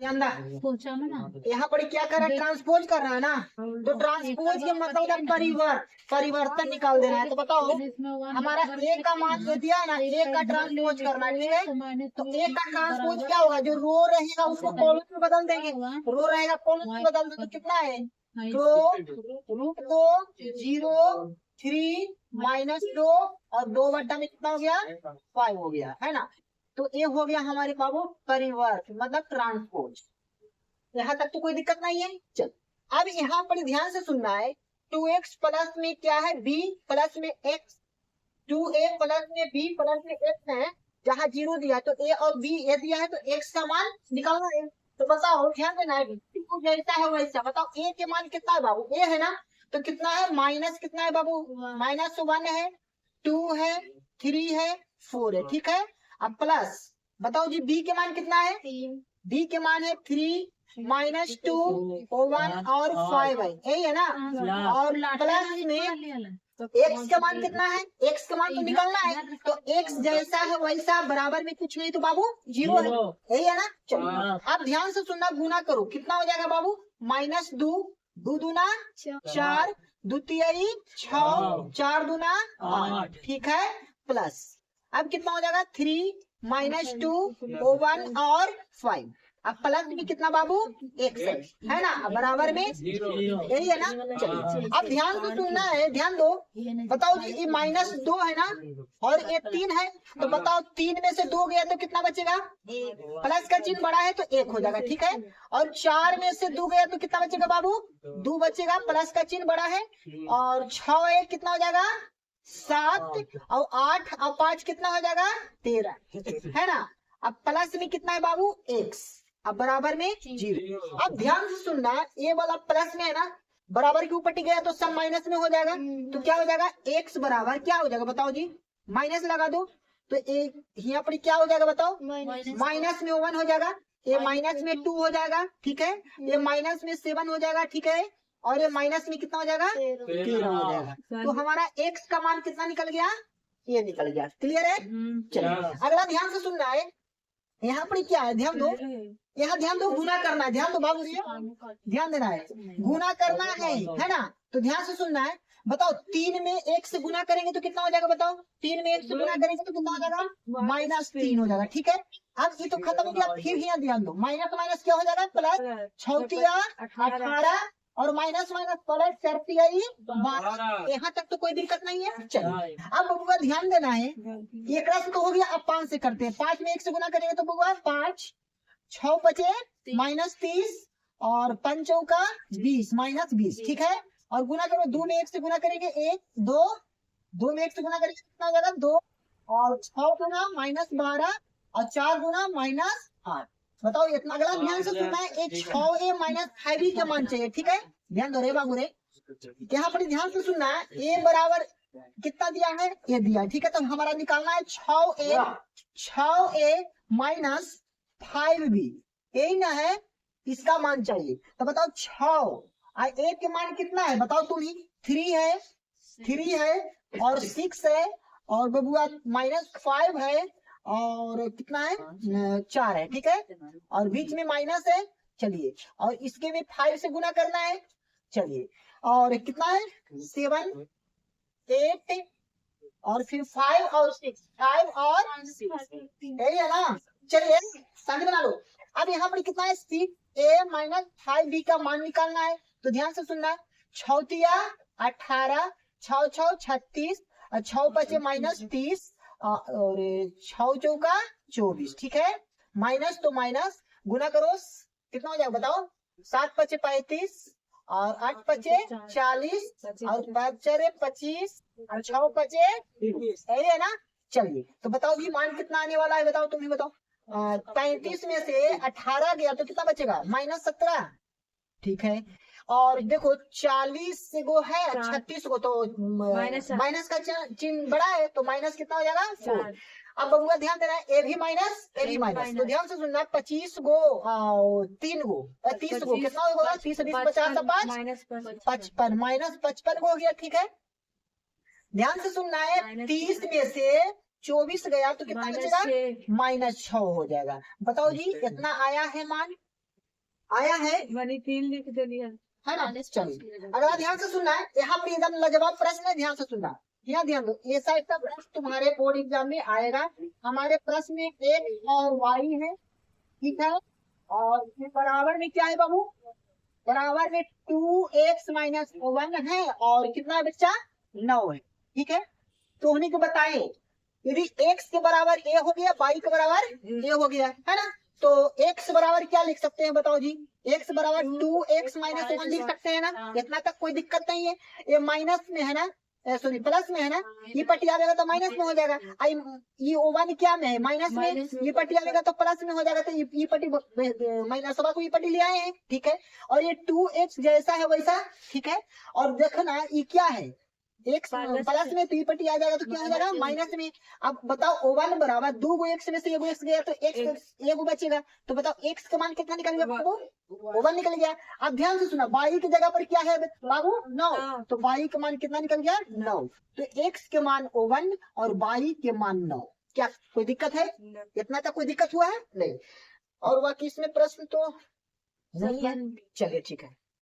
यहाँ पर क्या कर रहा है, ट्रांसपोज कर रहा है ना, तो ट्रांसपोज के मतलब परिवर्तन निकाल देना है। तो बताओ हमारा ए का मान जो दिया है ना, ए का ट्रांसपोज करना है, ठीक है। तो ए का ट्रांसपोज क्या होगा, जो रो रहेगा उसको कॉलम में बदल देंगे, रो रहेगा कॉलम में बदल देंगे। तो कितना है, तो √2 -2 और 2 में कितना हो गया, 5 हो गया, है ना। तो ये हो गया हमारे बाबू परिवर्त मतलब ट्रांसपोज। यहाँ तक तो कोई दिक्कत नहीं है। चल अब यहाँ पर ध्यान से सुनना है, 2x प्लस में क्या है, b प्लस में x, 2a प्लस में b प्लस में x है। जहाँ 0 दिया है तो a और b ये दिया है, तो x का मान निकालना है। तो बताओ ध्यान देना है, जैसा है वैसा। बताओ a के मान कितना है बाबू, a है ना, तो कितना है माइनस, कितना है बाबू, -1 है, 2 है, 3 है, 4 है, ठीक है। अब प्लस बताओ जी b के मान कितना है, b के मान है 3 -2 1 और 5 है, यही है ना। और प्लस में x का मान कितना है, x का मान तो निकालना है। तो x जैसा है वैसा, बराबर में कुछ नहीं तो बाबू 0 है, यही है ना। चलो अब ध्यान से सुनना, गुना करो, कितना हो जाएगा बाबू, -2 2 दूना 4, 2 तिहाई 6, 4 दूना 8, ठीक है। प्लस अब कितना हो जाएगा, 3 -2 1 और 5। अब प्लस में कितना बाबू, x है ना, बराबर में यही है ना। चलिए अब ध्यान से सुनना है, ध्यान दो। बताओ जी ये -2 है ना, और ये 3 है, तो बताओ 3 में से 2 गया तो कितना बचेगा, प्लस का चिन्ह बड़ा है तो 1 हो जाएगा, ठीक है। और 4 में से 2 गया तो कितना बचेगा बाबू, 2 बचेगा, प्लस का चिन्ह बड़ा है। और 6 1 कितना हो जाएगा, 7 और 8 और 5 कितना हो जाएगा, 13, है ना। अब प्लस में कितना है बाबू, x, अब बराबर में 0। अब ध्यान से सुनना, ये वाला प्लस में है ना, बराबर के ऊपर टिक गया तो सब माइनस में हो जाएगा। तो क्या हो जाएगा, x बराबर क्या हो जाएगा बताओ जी, माइनस लगा दो, तो यहाँ पर क्या हो जाएगा बताओ, माइनस में 1 हो जाएगा, ये माइनस में 2 हो जाएगा, ठीक है। ये माइनस में 7 हो जाएगा, ठीक है। और ये माइनस में कितना हो जाएगा, 13 हो जाएगा। तो हमारा x का मान कितना निकल गया, ये निकल गया, क्लियर है। चलिए अगला ध्यान से सुनना है, यहाँ पर क्या है, ध्यान दो, यहाँ ध्यान दो, गुना करना है, ध्यान दो बाबू जी, ध्यान देना है, गुना करना है ना। तो ध्यान से सुनना है, बताओ 3 में 1 से गुना करेंगे तो कितना हो जाएगा, बताओ 3 में 1 से गुना करेंगे तो कितना हो जाएगा, -3 हो जाएगा, ठीक है। अब ये तो खत्म हो गया, फिर यहाँ ध्यान दो, माइनस माइनस क्या हो जाएगा, प्लस 6 18 और माइनस माइनस प्लस 4 12। यहाँ तक तो कोई दिक्कत नहीं है। चलिए अब बबुआ ध्यान देना है, एक रस तो हो गया, अब 5 से करते हैं। 5 में 1 से गुना करेंगे तो बबुआ 5 6 बचे -30 और 5 चौका 20 -20, ठीक है। और गुना करो, 2 में 1 से गुना करेंगे 1 2, 2 में 1 से गुना करेंगे कितना हो जाएगा 2, और 6 गुना -12 और 4 गुना -8। बताओ इतना। अगला ध्यान से सुनना है, 6a -5b का मान चाहिए, ठीक है। ध्यान दो रे बाबू रे, यहाँ पर ध्यान से सुनना है, a बराबर कितना दिया है, ये दिया है, ठीक है। तो हमारा निकालना है 6a -5b, यही ना है, इसका मान चाहिए। तो बताओ 6 a के मान कितना है बताओ तुम ही, 3 है और 6 है और बबुआ -5 है और कितना है 4 है, ठीक है। और बीच में माइनस है, चलिए। और इसके में 5 से गुना करना है, चलिए। और कितना है 7 8 और फिर 5 और 6, 5 और 6, यही है ना। चलिए संग बना लो। अब यहाँ पर कितना है, 6a -5b का मान निकालना है। तो ध्यान से सुनना, 6 तिया 18 6 6 36 और 6 बचे -30 और 6 चौका 24, ठीक है। माइनस तो माइनस, गुना करो कितना हो जाएगा बताओ, 7 बचे 35 और 8 बचे 40 और 5 चरे 25 और 6 बचे 20, यही है ना। चलिए तो बताओ भी मान कितना आने वाला है, बताओ तुम ही बताओ। 35 में से 18 गया तो कितना बचेगा, -17, ठीक है। और देखो 40 गो है 36 गो, तो माइनस का चिन्ह बड़ा है, तो माइनस कितना हो जाएगा 4। अब बबुआ ध्यान देना है, ए भी माइनस तो ध्यान से सुनना, 25 गो 3 गो 30 गो कितना होगा, 30 20 50 5 55 -55 गो हो गया, ठीक है। ध्यान से सुनना है, 30 में से 24 गया तो कितना बचेगा, -6 हो जाएगा। बताओ जी इतना आया है मान, आया है, मैंने 3 लिख दिया है ना। चलिए अगला ध्यान से सुनना है, यहाँ पे एकदम लाजवाब प्रश्न है, ध्यान से सुनना। यहाँ ध्यान दो, ये साइड का प्रश्न तुम्हारे बोर्ड एग्जाम में आएगा। हमारे प्रश्न में x और y है, ठीक है, और फिर बराबर में क्या है बाबू, बराबर में 2x माइनस 1 है, और कितना है बच्चा, 9 है, ठीक है। तो उन्हीं को बताए, यदि x के बराबर a हो गया, y के बराबर a हो गया, है ना, तो x बराबर क्या लिख सकते हैं बताओ जी, x बराबर 2x माइनस 1 लिख सकते हैं ना, इतना तक कोई दिक्कत नहीं है। ये माइनस में है ना, सॉरी प्लस में है ना, ये पट्टी आएगा तो माइनस में हो जाएगा। आई ये O1 क्या में है, माइनस में, ये पट्टी आएगा तो प्लस में हो जाएगा, तो ये पट्टी माइनस को ये पट्टी ले आए हैं, ठीक है। और ये 2x जैसा है वैसा, ठीक है। और देखना ये क्या है, x प्लस में, तो ये पट्टी आ जाएगा तो क्या हो जाएगा, माइनस में। अब बताओ O1 बराबर 2 x में से 1 x गया तो x 1 बचेगा, तो बताओ x का मान कितना निकल गया बाबू, O1 निकल गया। अब ध्यान से सुना, y की जगह पर क्या है बाबू, 9, तो y का मान कितना निकल गया, 9। तो x के मान O1 और y के मान 9। क्या कोई दिक्कत है, इतना तक कोई दिक्कत हुआ है नहीं। और बाकी इसमें प्रश्न तो नहीं है, चलिए ठीक है।